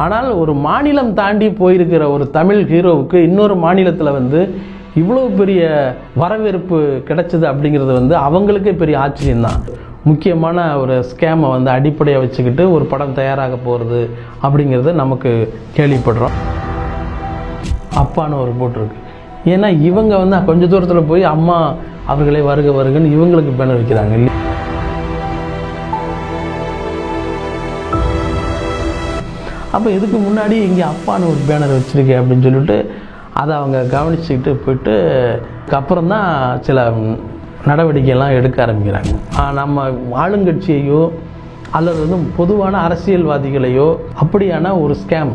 ஆனால் ஒரு மாநிலம் தாண்டி போயிருக்கிற ஒரு தமிழ் ஹீரோவுக்கு இன்னொரு மாநிலத்தில் வந்து இவ்வளோ பெரிய வரவேற்பு கிடைச்சது அப்படிங்கிறது வந்து அவங்களுக்கே பெரிய ஆச்சரியம்தான். முக்கியமான ஒரு ஸ்கேமை வந்து அடிப்படையாக வச்சுக்கிட்டு ஒரு படம் தயாராக போகிறது அப்படிங்கிறது நமக்கு கேள்விப்படுறோம். அப்பான்னு ஒரு போட்டிருக்கு. ஏன்னா இவங்க வந்து கொஞ்சம் தூரத்தில் போய் அம்மா அவர்களே வருக வருகன்னு இவங்களுக்கு பேனர் வைக்கிறாங்க இல்லையா. அப்போ இதுக்கு முன்னாடி இங்கே அப்பான்னு ஒரு பேனர் வச்சுருக்கேன் அப்படின்னு சொல்லிட்டு அதை அவங்க கவனிச்சுக்கிட்டு போயிட்டு அப்புறம் தான் சில நடவடிக்கையெல்லாம் எடுக்க ஆரம்பிக்கிறாங்க. நம்ம ஆளுங்கட்சியையோ அல்லது வந்து பொதுவான அரசியல்வாதிகளையோ அப்படியான ஒரு ஸ்கேம்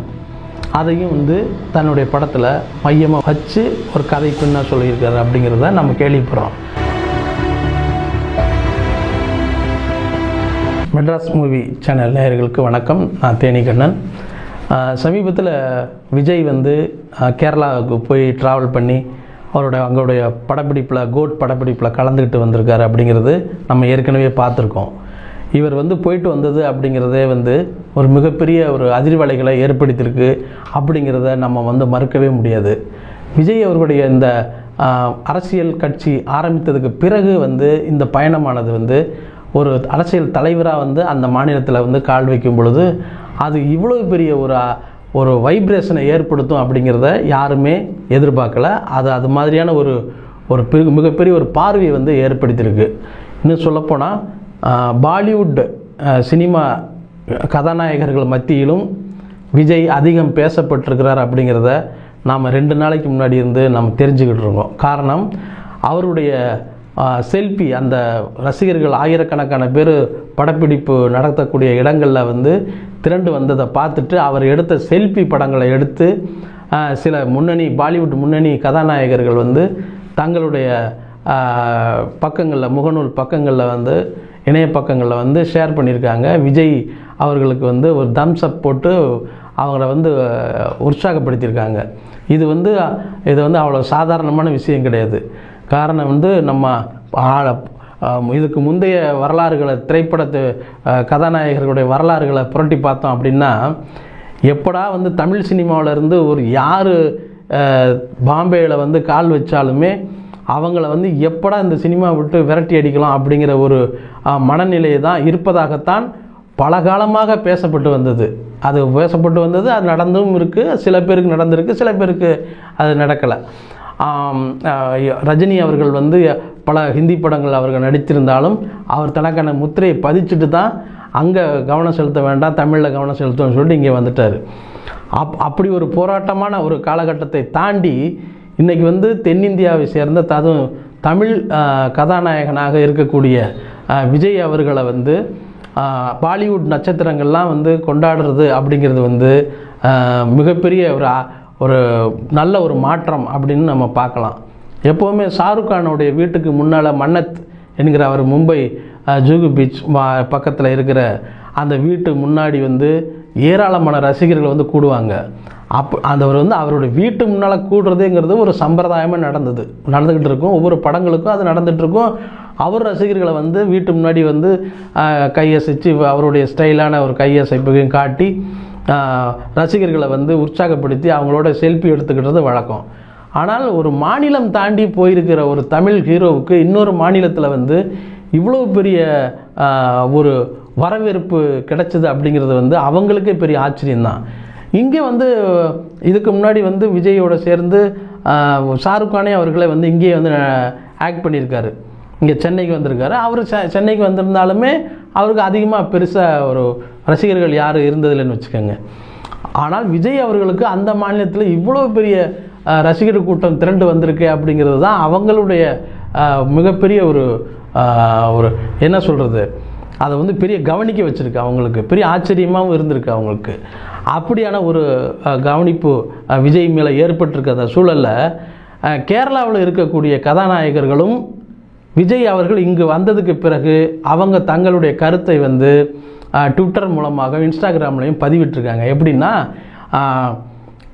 அதையும் வந்து தன்னுடைய படத்தில் மையமாக வச்சு ஒரு கதை பின்னா சொல்லியிருக்காரு அப்படிங்கிறத நம்ம கேள்விப்படுறோம். மெட்ராஸ் மூவி சேனல் நேயர்களுக்கு வணக்கம். நான் தேனிகண்ணன். சமீபத்தில் விஜய் வந்து கேரளாவுக்கு போய் ட்ராவல் பண்ணி அவங்களுடைய படப்பிடிப்பில் கோட் படப்பிடிப்பில் கலந்துக்கிட்டு வந்திருக்காரு அப்படிங்கிறது நம்ம ஏற்கனவே பார்த்துருக்கோம். இவர் வந்து போயிட்டு வந்தது அப்படிங்கிறதே வந்து ஒரு மிகப்பெரிய ஒரு அதிர்வலைகளை ஏற்படுத்தியிருக்கு அப்படிங்கிறத நம்ம வந்து மறுக்கவே முடியாது. விஜய் அவர்களுடைய இந்த அரசியல் கட்சி ஆரம்பித்ததுக்கு பிறகு வந்து இந்த பயணமானது வந்து ஒரு அரசியல் தலைவராக வந்து அந்த மாநிலத்தில் வந்து கால் வைக்கும் பொழுது அது இவ்வளோ பெரிய ஒரு வைப்ரேஷனை ஏற்படுத்தும் அப்படிங்கிறத யாருமே எதிர்பார்க்கல. அது மாதிரியான ஒரு மிகப்பெரிய ஒரு பார்வையை வந்து ஏற்படுத்தியிருக்கு. இன்னும் சொல்லப்போனால் பாலிவுட் சினிமா கதாநாயகர்கள் மத்தியிலும் விஜய் அதிகம் பேசப்பட்டிருக்கிறார் அப்படிங்கிறத நாம் 2 நாளைக்கு முன்னாடி இருந்து நம்ம தெரிஞ்சுக்கிட்டு இருக்கோம். காரணம், அவருடைய செல்ஃபி அந்த ரசிகர்கள் ஆயிரக்கணக்கான பேர் படப்பிடிப்பு நடத்தக்கூடிய இடங்களில் வந்து திரண்டு வந்ததை பார்த்துட்டு அவர் எடுத்த செல்ஃபி படங்களை எடுத்து சில பாலிவுட் முன்னணி கதாநாயகர்கள் வந்து தங்களுடைய பக்கங்களில் முகநூல் பக்கங்களில் வந்து இணைய பக்கங்களில் வந்து ஷேர் பண்ணியிருக்காங்க. விஜய் அவர்களுக்கு வந்து ஒரு தம்ஸ் அப் போட்டு அவங்கள வந்து உற்சாகப்படுத்தியிருக்காங்க. இது வந்து அவ்வளோ சாதாரணமான விஷயம் கிடையாது. காரணம் வந்து நம்ம இதுக்கு முந்தைய வரலாறுகளை திரைப்படத்து கதாநாயகர்களுடைய வரலாறுகளை புரட்டி பார்த்தோம் அப்படின்னா எப்படா வந்து தமிழ் சினிமாவிலேருந்து ஒரு யார் பாம்பேயில் வந்து கால் வச்சாலுமே அவங்கள வந்து எப்படா இந்த சினிமா விட்டு விரட்டி அடிக்கலாம் அப்படிங்கிற ஒரு மனநிலையை தான் இருப்பதாகத்தான் பல காலமாக பேசப்பட்டு வந்தது. அது நடந்தும் இருக்குது. சில பேருக்கு நடந்திருக்கு, சில பேருக்கு அது நடக்கலை. ரஜினி அவர்கள் வந்து பல ஹிந்தி படங்கள் அவர்கள் நடித்திருந்தாலும் அவர் தனக்கான முத்திரையை பதிச்சுட்டு தான் அங்கே கவனம் செலுத்த வேண்டாம், தமிழில் கவனம் செலுத்தணும்னு சொல்லிட்டு இங்கே வந்துட்டார். அப்படி ஒரு போராட்டமான ஒரு காலகட்டத்தை தாண்டி இன்றைக்கி வந்து தென்னிந்தியாவை சேர்ந்த தமிழ் கதாநாயகனாக இருக்கக்கூடிய விஜய் அவர்களை வந்து பாலிவுட் நட்சத்திரங்கள்லாம் வந்து கொண்டாடுறது அப்படிங்கிறது வந்து மிகப்பெரிய ஒரு நல்ல ஒரு மாற்றம் அப்படின்னு நம்ம பார்க்கலாம். எப்போவுமே ஷாருக் கானுடைய வீட்டுக்கு முன்னால் மன்னத் என்கிற அவர் மும்பை ஜூகு பீச் பக்கத்தில் இருக்கிற அந்த வீட்டு முன்னாடி வந்து ஏராளமான ரசிகர்கள் வந்து கூடுவாங்க. அவர் வந்து அவருடைய வீட்டு முன்னால் கூடுறதுங்கிறது ஒரு சம்பிரதாயமாக நடந்துக்கிட்டு இருக்கும். ஒவ்வொரு படங்களுக்கும் அது நடந்துகிட்ருக்கும். அவர் ரசிகர்களை வந்து வீட்டு முன்னாடி வந்து கையசைச்சு அவருடைய ஸ்டைலான ஒரு கையசைப்பையும் காட்டி ரசிகர்களை வந்து உற்சாகப்படுத்தி அவங்களோட செல்ஃபி எடுத்துக்கிட்டது வழக்கம். ஆனால் ஒரு மாநிலம் தாண்டி போயிருக்கிற ஒரு தமிழ் ஹீரோவுக்கு இன்னொரு மாநிலத்தில் வந்து இவ்வளோ பெரிய ஒரு வரவேற்பு கிடைச்சது அப்படிங்கிறது வந்து அவங்களுக்கே பெரிய ஆச்சரியம்தான். இங்கே வந்து இதுக்கு முன்னாடி வந்து விஜயோட சேர்ந்து ஷாருக் கானே அவர்களே வந்து இங்கே வந்து ஆக்ட் பண்ணியிருக்காரு. இங்கே சென்னைக்கு வந்திருக்காரு. அவர் சென்னைக்கு வந்திருந்தாலுமே அவருக்கு அதிகமாக பெருசாக ஒரு ரசிகர்கள் யாரும் இருந்ததில்லைன்னு வச்சுக்கோங்க. ஆனால் விஜய் அவர்களுக்கு அந்த மாநிலத்தில் இவ்வளோ பெரிய ரசிகர் கூட்டம் திரண்டு வந்திருக்கு அப்படிங்கிறது தான் அவங்களுடைய மிகப்பெரிய ஒரு என்ன சொல்கிறது, அதை வந்து பெரிய கவனிக்க வச்சுருக்கு. அவங்களுக்கு பெரிய ஆச்சரியமாகவும் இருந்திருக்கு. அவங்களுக்கு அப்படியான ஒரு கவனிப்பு விஜய் மேலே ஏற்பட்டிருக்க அந்த சூழலில் கேரளாவில் இருக்கக்கூடிய கதாநாயகர்களும் விஜய் அவர்கள் இங்கு வந்ததுக்கு பிறகு அவங்க தங்களுடைய கருத்தை வந்து ட்விட்டர் மூலமாக இன்ஸ்டாகிராம்லையும் பதிவிட்டிருக்காங்க. எப்படின்னா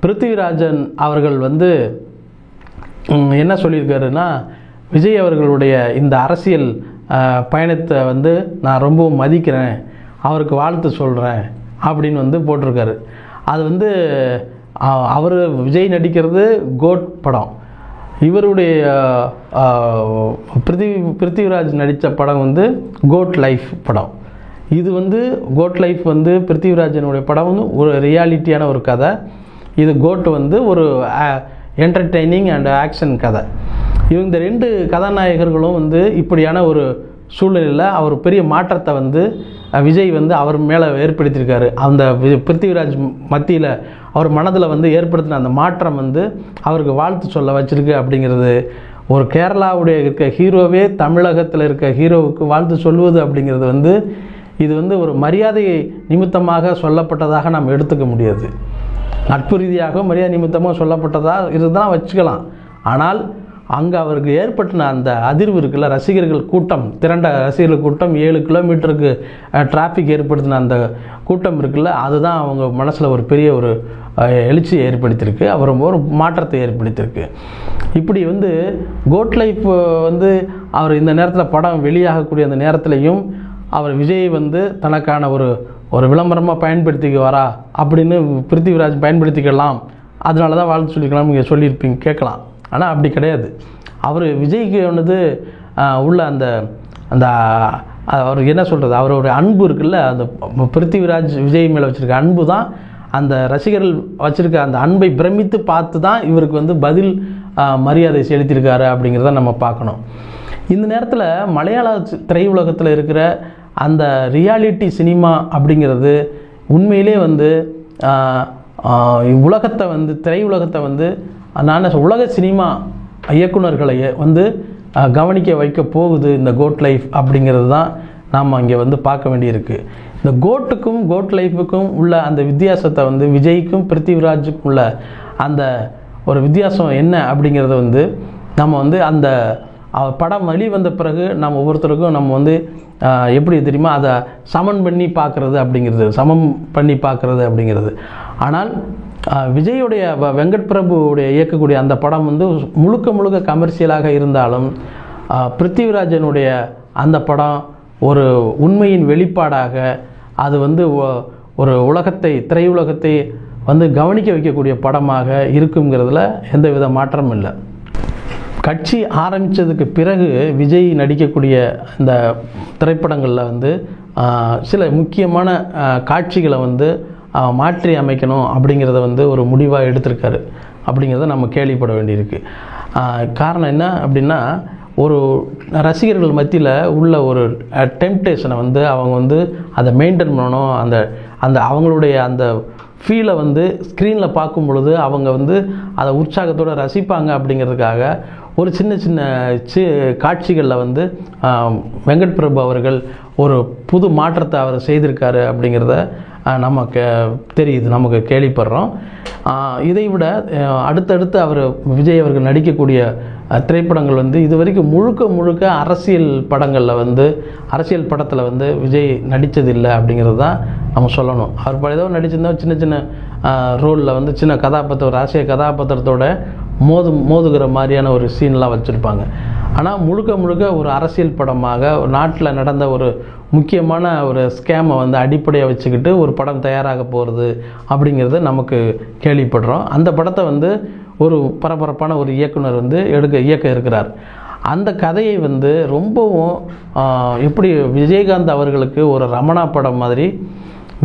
பிருத்திவிராஜன் அவர்கள் வந்து என்ன சொல்லியிருக்காருன்னா, விஜய் அவர்களுடைய இந்த அரசியல் பயணத்தை வந்து நான் ரொம்பவும் மதிக்கிறேன், அவருக்கு வாழ்த்து சொல்கிறேன் அப்படின்னு வந்து போட்டிருக்காரு. அது வந்து அவர் விஜய் நடிக்கிறது கோட் படம், இவருடைய பிருத்திவிராஜ் நடித்த படம் வந்து கோட் லைஃப் படம். இது வந்து கோட் லைஃப் வந்து பிருத்திவிராஜனுடைய படம் வந்து ஒரு ரியாலிட்டியான ஒரு கதை. இது கோட் வந்து ஒரு என்டர்டெய்னிங் அண்ட் ஆக்ஷன் கதை. இந்த 2 கதாநாயகர்களும் வந்து இப்படியான ஒரு சூழ்நிலையில் அவர் பெரிய மாற்றத்தை வந்து விஜய் வந்து அவர் மேலே ஏற்படுத்தியிருக்காரு. அந்த பிருத்திவிராஜ் மத்தியில் அவர் மனதில் வந்து ஏற்படுத்தின அந்த மாற்றம் வந்து அவருக்கு வாழ்த்து சொல்ல வச்சிருக்கு அப்படிங்கிறது. ஒரு கேரளாவுடைய இருக்க ஹீரோவே தமிழகத்தில் இருக்க ஹீரோவுக்கு வாழ்த்து சொல்வது அப்படிங்கிறது வந்து இது வந்து ஒரு மரியாதை நிமித்தமாக சொல்லப்பட்டதாக நாம் எடுத்துக்க முடியாது. நட்பு ரீதியாக மரியாதை நிமித்தமாக சொல்லப்பட்டதாக இருந்தால் வச்சுக்கலாம். ஆனால் அங்கே அவருக்கு ஏற்பட்டின அந்த அதிர்வு இருக்குல்ல, ரசிகர்கள் கூட்டம், திரண்ட ரசிகர்கள் கூட்டம், 7 கிலோமீட்டருக்கு டிராஃபிக் ஏற்படுத்தின அந்த கூட்டம் இருக்குல்ல, அதுதான் அவங்க மனசில் ஒரு பெரிய ஒரு எழுச்சியை ஏற்படுத்தியிருக்கு, அவர் ஒரு மாற்றத்தை ஏற்படுத்தியிருக்கு. இப்படி வந்து கோட் லைஃப் வந்து அவர் இந்த நேரத்தில் படம் வெளியாகக்கூடிய அந்த நேரத்துலையும் அவர் விஜய் வந்து தனக்கான ஒரு விளம்பரமாக பயன்படுத்திக்க வரா அப்படின்னு பிருத்திவிராஜ் பயன்படுத்திக்கலாம், அதனால தான் வாழ்த்து சொல்லிக்கலாம் நீங்கள் சொல்லியிருப்பீங்க கேட்கலாம். ஆனால் அப்படி கிடையாது. அவர் விஜய்க்கு வந்து உள்ள அந்த அந்த அவர் என்ன சொல்கிறது, அவரோட அன்பு இருக்குல்ல, அந்த பிருத்திவிராஜ் விஜய் மேலே வச்சுருக்க அன்பு தான், அந்த ரசிகர்கள் வச்சுருக்க அந்த அன்பை பிரமித்து பார்த்து தான் இவருக்கு வந்து பதில் மரியாதை செலுத்தியிருக்காரு அப்படிங்கிறத நம்ம பார்க்கணும். இந்த நேரத்தில் மலையாள திரையுலகத்தில் இருக்கிற அந்த ரியாலிட்டி சினிமா அப்படிங்கிறது உண்மையிலே வந்து உலகத்தை வந்து திரையுலகத்தை வந்து நான் உலக சினிமா இயக்குநர்களை வந்து கவனிக்க வைக்க போகுது இந்த கோட் லைஃப் அப்படிங்கிறது தான் நாம் இங்கே வந்து பார்க்க வேண்டியிருக்கு. இந்த கோட்டுக்கும் கோட் லைஃபுக்கும் உள்ள அந்த வித்தியாசத்தை வந்து விஜய்க்கும் பிருத்திவிராஜுக்கும் உள்ள அந்த ஒரு வித்தியாசம் என்ன அப்படிங்கிறத வந்து நம்ம வந்து அந்த படம் வெளிவந்த பிறகு நம்ம ஒவ்வொருத்தருக்கும் நம்ம வந்து எப்படி தெரியுமா அதை சமன் பண்ணி பார்க்குறது அப்படிங்கிறது. ஆனால் விஜயுடைய வெங்கட் பிரபுடைய இயக்கக்கூடிய அந்த படம் வந்து முழுக்க கமர்ஷியலாக இருந்தாலும் பிருத்திவிராஜனுடைய அந்த படம் ஒரு உண்மையின் வெளிப்பாடாக அது வந்து ஒரு திரையுலகத்தை வந்து கவனிக்க வைக்கக்கூடிய படமாக இருக்குங்கிறதுல எந்தவித மாற்றமும் இல்லை. கட்சி ஆரம்பித்ததுக்கு பிறகு விஜய் நடிக்கக்கூடிய இந்த திரைப்படங்களில் வந்து சில முக்கியமான காட்சிகளை வந்து மாற்றி அமைக்கணும் அப்படிங்கிறத வந்து ஒரு முடிவாக எடுத்திருக்காரு அப்படிங்கிறத நம்ம கேள்விப்பட வேண்டியிருக்கு. காரணம் என்ன அப்படின்னா, ஒரு ரசிகர்கள் மத்தியில் உள்ள ஒரு டெம்ப்டேஷனை வந்து அவங்க வந்து அதை மெயின்டைன் பண்ணணும், அந்த அவங்களுடைய அந்த ஃபீலை வந்து ஸ்க்ரீனில் பார்க்கும் பொழுது அவங்க வந்து அதை உற்சாகத்தோடு ரசிப்பாங்க அப்படிங்கிறதுக்காக ஒரு சின்ன காட்சிகளில் வந்து வெங்கட் பிரபு அவர்கள் ஒரு புது மாற்றத்தை அவர் செய்திருக்காரு அப்படிங்கிறத நமக்கு தெரியுது, நமக்கு கேள்விப்படுறோம். இதை விட அடுத்தடுத்து அவர் விஜய் அவர்கள் நடிக்கக்கூடிய திரைப்படங்கள் வந்து இது வரைக்கும் முழுக்க அரசியல் படத்தில் வந்து விஜய் நடித்ததில்லை அப்படிங்கிறது தான் நம்ம சொல்லணும். அவர் ஏதோ நடிச்சிருந்தோம் சின்ன ரோலில் வந்து சின்ன கதாபாத்திரம், ஒரு அரசியல் கதாபாத்திரத்தோட மோதுகிற மாதிரியான ஒரு சீன்லாம் வச்சுருப்பாங்க. ஆனால் முழுக்க ஒரு அரசியல் படமாக ஒரு நாட்டில் நடந்த ஒரு முக்கியமான ஒரு ஸ்கேமை வந்து அடிப்படையாக வச்சுக்கிட்டு ஒரு படம் தயாராக போகிறது அப்படிங்கிறது நமக்கு கேள்விப்படுறோம். அந்த படத்தை வந்து ஒரு பரபரப்பான ஒரு இயக்குனர் வந்து இயக்க இருக்கிறார். அந்த கதையை வந்து ரொம்பவும் எப்படி விஜயகாந்த் அவர்களுக்கு ஒரு ரமணா படம் மாதிரி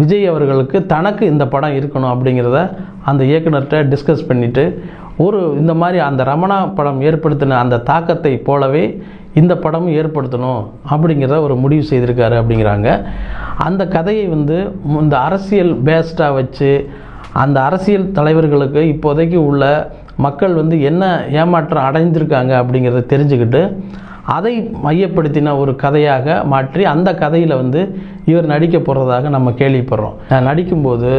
விஜய் அவர்களுக்கு தனக்கு இந்த படம் இருக்கணும் அப்படிங்கிறத அந்த இயக்குனர்கிட்ட டிஸ்கஸ் பண்ணிவிட்டு இந்த மாதிரி அந்த ரமணா படம் ஏற்படுத்தின அந்த தாக்கத்தை போலவே இந்த படமும் ஏற்படுத்தணும் அப்படிங்கிறத ஒரு முடிவு செய்திருக்காரு அப்படிங்கிறாங்க. அந்த கதையை வந்து இந்த அரசியல் பேஸ்டாக வச்சு அந்த அரசியல் தலைவர்களுக்கு இப்போதைக்கு உள்ள மக்கள் வந்து என்ன ஏமாற்றம் அடைந்திருக்காங்க அப்படிங்கிறத தெரிஞ்சுக்கிட்டு அதை மையப்படுத்தின ஒரு கதையாக மாற்றி அந்த கதையில் வந்து இவர் நடிக்க போகிறதாக நம்ம கேள்விப்படுறோம். நடிக்கும்போது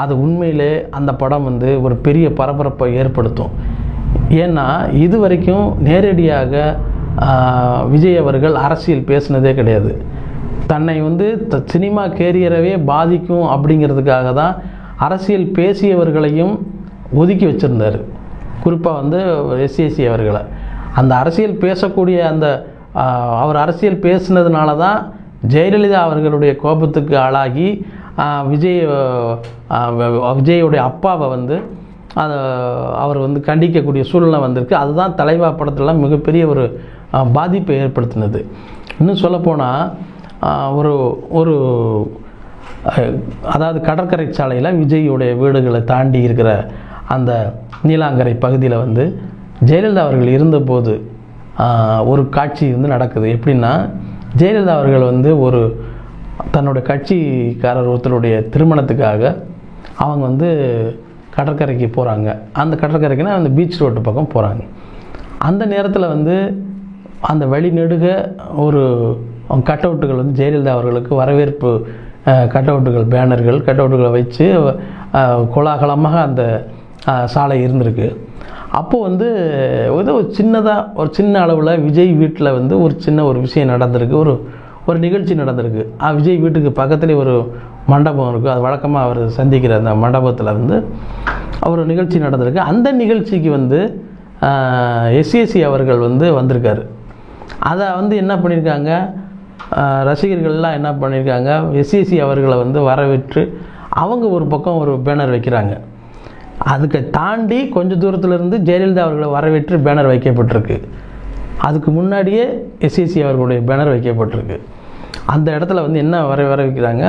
அது உண்மையிலே அந்த படம் வந்து ஒரு பெரிய பரபரப்பை ஏற்படுத்தும். ஏன்னா இது வரைக்கும் நேரடியாக விஜய் அவர்கள் அரசியல் பேசினதே கிடையாது. தன்னை வந்து சினிமா கேரியரவே பாதிக்கும் அப்படிங்கிறதுக்காக தான் அரசியல் பேசியவர்களையும் ஒதுக்கி வச்சுருந்தார். குறிப்பாக வந்து எஸ்ஏசி அவர்களை அந்த அரசியல் பேசக்கூடிய அவர் அரசியல் பேசினதுனால தான் ஜெயலலிதா அவர்களுடைய கோபத்துக்கு ஆளாகி விஜயோடைய அப்பாவை வந்து அவர் வந்து கண்டிக்கக்கூடிய சூழ்நிலை வந்திருக்கு. அதுதான் தலைவா படத்துலலாம் மிகப்பெரிய ஒரு பாதிப்பை ஏற்படுத்தினது. இன்னும் சொல்லப்போனால் ஒரு ஒரு அதாவது கடற்கரை சாலையில் விஜயோடைய வீடுகளை தாண்டி இருக்கிற அந்த நீலாங்கரை பகுதியில் வந்து ஜெயலலிதா அவர்கள் இருந்தபோது ஒரு காட்சி வந்து நடக்குது. எப்படின்னா, ஜெயலலிதா அவர்கள் வந்து ஒரு தன்னுடைய கட்சிக்காரர் ஒருத்தருடைய திருமணத்துக்காக அவங்க வந்து கடற்கரைக்கு போகிறாங்க. அந்த கடற்கரைக்குன்னா அந்த பீச் ரோட்டு பக்கம் போகிறாங்க. அந்த நேரத்தில் வந்து அந்த வழி நெடுக ஒரு கட் அவுட்டுகள் வந்து ஜெயலலிதா அவர்களுக்கு வரவேற்பு கட் அவுட்டுகள், பேனர்கள், கட் அவுட்டுகளை வச்சு கோலாகலமாக அந்த சாலை இருந்திருக்கு. அப்போது வந்து ஏதோ சின்னதாக ஒரு சின்ன அளவில் விஜய் வீட்டில் வந்து ஒரு சின்ன ஒரு விஷயம் நடந்திருக்கு, ஒரு நிகழ்ச்சி நடந்திருக்கு. விஜய் வீட்டுக்கு பக்கத்துலேயே ஒரு மண்டபம் இருக்குது. அது வழக்கமாக அவர் சந்திக்கிற அந்த மண்டபத்தில் வந்து ஒரு நிகழ்ச்சி நடந்திருக்கு. அந்த நிகழ்ச்சிக்கு வந்து எஸ்ஏசி அவர்கள் வந்து வந்திருக்காரு. அதை வந்து என்ன பண்ணியிருக்காங்க, ரசிகர்கள்லாம் என்ன பண்ணியிருக்காங்க, எஸ்ஏசி அவர்களை வந்து வரவேற்று அவங்க ஒரு பக்கம் ஒரு பேனர் வைக்கிறாங்க. அதுக்கு தாண்டி கொஞ்சம் தூரத்துலேருந்து ஜெயலலிதா அவர்களை வரவேற்று பேனர் வைக்கப்பட்டிருக்கு. அதுக்கு முன்னாடியே எஸ்ஏசி அவர்களுடைய பேனர் வைக்கப்பட்டிருக்கு. அந்த இடத்துல வந்து என்ன வரவேற்கிறாங்க,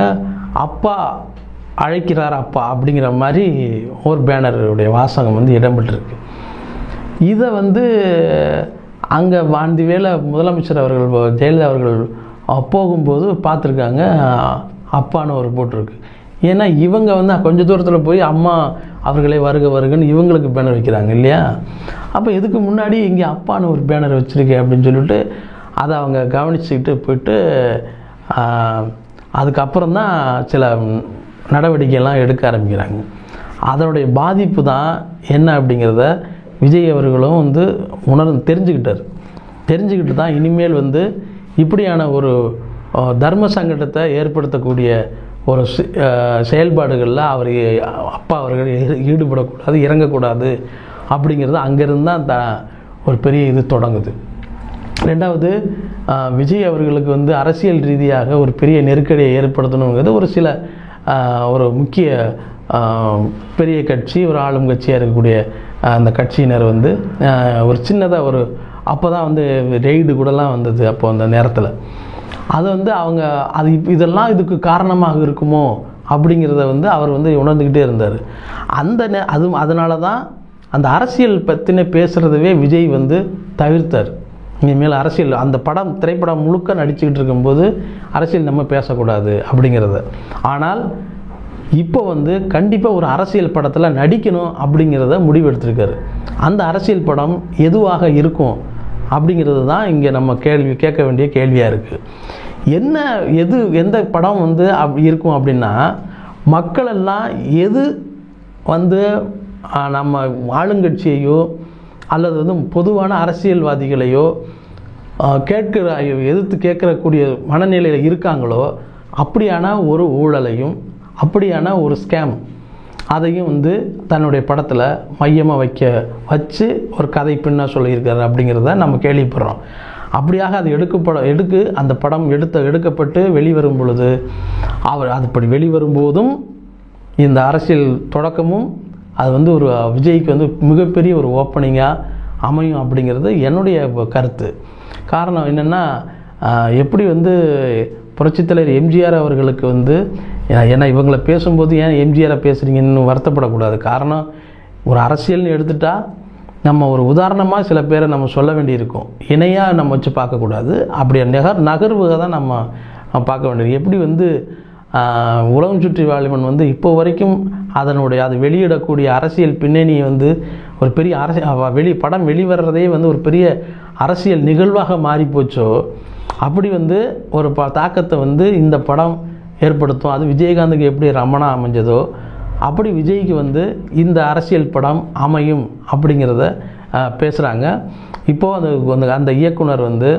அப்பா அழைக்கிறார் அப்பா அப்படிங்கிற மாதிரி ஒரு பேனருடைய வாசகம் வந்து இடம்பெற்றிருக்கு. இதை வந்து அங்கே வாந்தி வேளை முதலமைச்சர் அவர்கள் ஜெயலலிதா அவர்கள் போகும்போது பார்த்துருக்காங்க, அப்பான்னு ஒரு போட்டிருக்கு. ஏன்னா இவங்க வந்து கொஞ்சம் தூரத்தில் போய் அம்மா அவர்களே வருக வருகன்னு இவங்களுக்கு பேனர் வைக்கிறாங்க இல்லையா. அப்போ இதுக்கு முன்னாடி இங்கே அப்பான்னு ஒரு பேனர் வச்சுருக்கேன் அப்படின்னு சொல்லிட்டு அதை அவங்க கவனிச்சுக்கிட்டு போயிட்டு அதுக்கப்புறம் தான் சில நடவடிக்கைலாம் எடுக்க ஆரம்பிக்கிறாங்க. அதனுடைய பாதிப்பு தான் என்ன அப்படிங்கிறத விஜய் அவர்களும் வந்து தெரிஞ்சுக்கிட்டு தான் இனிமேல் வந்து இப்படியான ஒரு தர்ம சங்கடத்தை ஏற்படுத்தக்கூடிய ஒரு செயல்பாடுகளில் அப்பா அவர்கள் ஈடுபடக்கூடாது, இறங்கக்கூடாது அப்படிங்கிறது அங்கேருந்து தான் ஒரு பெரிய இது தொடங்குது. ரெண்டாவது, விஜய் அவர்களுக்கு வந்து அரசியல் ரீதியாக ஒரு பெரிய நெருக்கடியை ஏற்படுத்தணுங்கிறது ஒரு முக்கிய பெரிய கட்சி, ஒரு ஆளும் கட்சியாக இருக்கக்கூடிய அந்த கட்சியினர் வந்து ஒரு சின்னதாக அப்போ தான் வந்து ரெய்டு கூடலாம் வந்தது. அப்போ அந்த நேரத்தில் அது வந்து அவங்க இதெல்லாம் இதுக்கு காரணமாக இருக்குமோ அப்படிங்கிறத வந்து அவர் வந்து உணர்ந்துக்கிட்டே இருந்தார். அதனால தான் அந்த அரசியல் பற்றின பேசுகிறதவே விஜய் வந்து தவிர்த்தார். இனிமேல் அரசியல் அந்த திரைப்படம் முழுக்க நடிச்சுக்கிட்டு இருக்கும்போது அரசியல் நம்ம பேசக்கூடாது அப்படிங்கிறத. ஆனால் இப்போ வந்து கண்டிப்பாக ஒரு அரசியல் படத்தில் நடிக்கணும் அப்படிங்கிறத முடிவெடுத்திருக்காரு. அந்த அரசியல் படம் எதுவாக இருக்கும் அப்படிங்கிறது தான் இங்கே நம்ம கேட்க வேண்டிய கேள்வியாக இருக்குது. எந்த படம் வந்து இருக்கும் அப்படின்னா, மக்களெல்லாம் எது வந்து நம்ம ஆளுங்கட்சியையோ அல்லது வந்து பொதுவான அரசியல்வாதிகளையோ எதிர்த்து கேட்கக்கூடிய மனநிலையில் இருக்காங்களோ அப்படியான ஒரு ஊழலையும் அப்படியான ஒரு ஸ்கேம் அதையும் வந்து தன்னுடைய படத்தில் மையமாக வச்சு ஒரு கதை பின்ன சொல்லியிருக்காரு அப்படிங்கிறத நம்ம கேள்விப்படுறோம். அப்படியாக அது அந்த படம் எடுக்கப்பட்டு வெளிவரும் பொழுது அதுபடி வெளிவரும்போதும் இந்த அரசியல் தொடக்கமும் அது வந்து ஒரு விஜய்க்கு வந்து மிகப்பெரிய ஒரு ஓப்பனிங்காக அமையும் அப்படிங்கிறது என்னுடைய கருத்து. காரணம் என்னென்னா, எப்படி வந்து புரட்சித்தலைவர் எம்ஜிஆர் அவர்களுக்கு வந்து ஏன்னா இவங்களை பேசும்போது ஏன் எம்ஜிஆரை பேசுகிறீங்கன்னு வருத்தப்படக்கூடாது. காரணம், ஒரு அரசியல்னு எடுத்துட்டால் நம்ம ஒரு உதாரணமாக சில பேரை நம்ம சொல்ல வேண்டியிருக்கும், இணையாக நம்ம வச்சு பார்க்கக்கூடாது. அப்படியே நகர்வுக தான் நம்ம பார்க்க வேண்டியது. எப்படி வந்து உலகம் சுற்றி வாலிபன் வந்து இப்போ வரைக்கும் அது வெளியிடக்கூடிய அரசியல் பின்னணியை வந்து ஒரு பெரிய படம் வெளிவரதே வந்து ஒரு பெரிய அரசியல் நிகழ்வாக மாறி போச்சோ, அப்படி வந்து ஒரு தாக்கத்தை வந்து இந்த படம் ஏற்படுத்தும். அது விஜயகாந்துக்கு எப்படி ரமணா அமைஞ்சதோ அப்படி விஜய்க்கு வந்து இந்த அரசியல் படம் அமையும் அப்படிங்கிறத பேசுகிறாங்க. இப்போது அந்த இயக்குனர் வந்து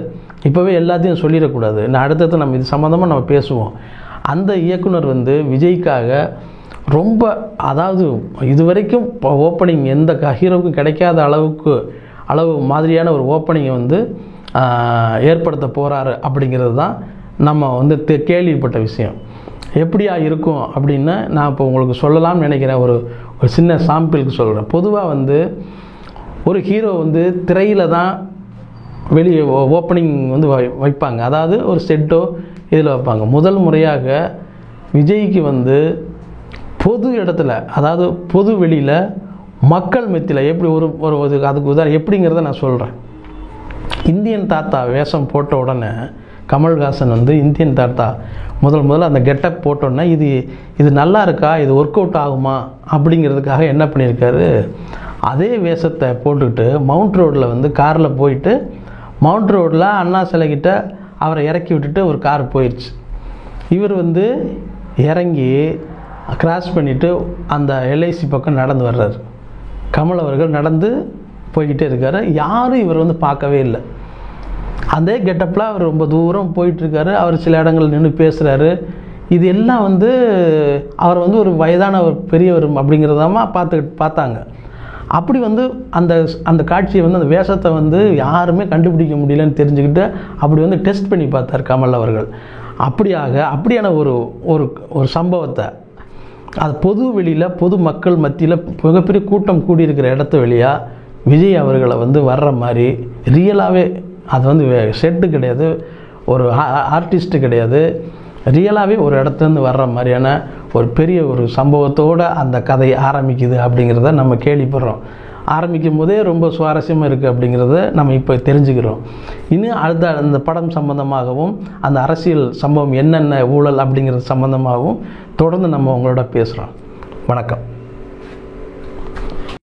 இப்போவே எல்லாத்தையும் சொல்லிடக்கூடாது. அடுத்தது நம்ம இது சம்மந்தமாக நம்ம பேசுவோம். அந்த இயக்குனர் வந்து விஜய்க்காக ரொம்ப, அதாவது இதுவரைக்கும் ஓப்பனிங் எந்த ஹீரோவுக்கும் கிடைக்காத அளவு மாதிரியான ஒரு ஓப்பனிங்கை வந்து ஏற்படுத்த போகிறாரு அப்படிங்கிறது தான் நம்ம வந்து கேள்விப்பட்ட விஷயம். எப்படியா இருக்கும் அப்படின்னு நான் இப்போ உங்களுக்கு சொல்லலாம்னு நினைக்கிறேன். ஒரு சின்ன சாம்பிளுக்கு சொல்கிறேன். பொதுவாக வந்து ஒரு ஹீரோ வந்து திரையில் தான் வெளியே ஓப்பனிங் வந்து வைப்பாங்க, அதாவது ஒரு செட்டோ இதில் வைப்பாங்க. முதல் முறையாக விஜய்க்கு வந்து பொது இடத்துல, அதாவது பொது வெளியில் மக்கள் மத்தியில் எப்படி ஒரு அதுக்கு உதாரணம் எப்படிங்கிறத நான் சொல்கிறேன். இந்தியன் தாத்தா வேஷம் போட்ட உடனே கமல்ஹாசன் வந்து இந்தியன் தாத்தா முதல்ல அந்த கெட்டப் போட்டோன்னே இது நல்லா இருக்கா, இது ஒர்க் அவுட் ஆகுமா அப்படிங்கிறதுக்காக என்ன பண்ணியிருக்காரு, அதே வேஷத்தை போட்டுக்கிட்டு மவுண்ட் ரோடில் வந்து காரில் போயிட்டு மவுண்ட் ரோடில் அண்ணா சிலைக்கிட்ட அவரை இறக்கி விட்டுட்டு ஒரு கார் போயிடுச்சு. இவர் வந்து இறங்கி கிராஸ் பண்ணிவிட்டு அந்த எல்ஐசி பக்கம் நடந்து வர்றாரு. கமல் அவர்கள் நடந்து போய்கிட்டே இருக்கார். யாரும் இவர் வந்து பார்க்கவே இல்லை. அதே கெட்டப்பில் அவர் ரொம்ப தூரம் போயிட்டுருக்காரு. அவர் சில இடங்கள் நின்று பேசுகிறாரு. இது எல்லாம் வந்து அவர் வந்து ஒரு வயதான ஒரு பெரியவர் அப்படிங்கிறதாம பார்த்தாங்க. அப்படி வந்து அந்த காட்சியை வந்து அந்த வேஷத்தை வந்து யாருமே கண்டுபிடிக்க முடியலன்னு தெரிஞ்சுக்கிட்டு அப்படி வந்து டெஸ்ட் பண்ணி பார்த்தார் கமல் அவர்கள். அப்படியான ஒரு சம்பவத்தை அது பொது வெளியில் பொது மக்கள் மத்தியில் மிகப்பெரிய கூட்டம் கூடியிருக்கிற இடத்து வழியாக விஜய் அவர்களை வந்து வர்ற மாதிரி ரியலாகவே, அது வந்து செட்டு கிடையாது, ஒரு ஆர்டிஸ்ட்டு கிடையாது, ரியலாகவே ஒரு இடத்துலேருந்து வர்ற மாதிரியான ஒரு பெரிய ஒரு சம்பவத்தோடு அந்த கதை ஆரம்பிக்குது அப்படிங்கிறத நம்ம கேள்விப்படுறோம். ஆரம்பிக்கும் போதே ரொம்ப சுவாரஸ்யமாக இருக்குது அப்படிங்கிறத நம்ம இப்போ தெரிஞ்சுக்கிறோம். இன்னும் அடுத்த அந்த படம் சம்பந்தமாகவும் அந்த அரசியல் சம்பவம் என்னென்ன ஊழல் அப்படிங்கிறது சம்பந்தமாகவும் தொடர்ந்து நம்ம உங்களோட பேசுகிறோம். வணக்கம்.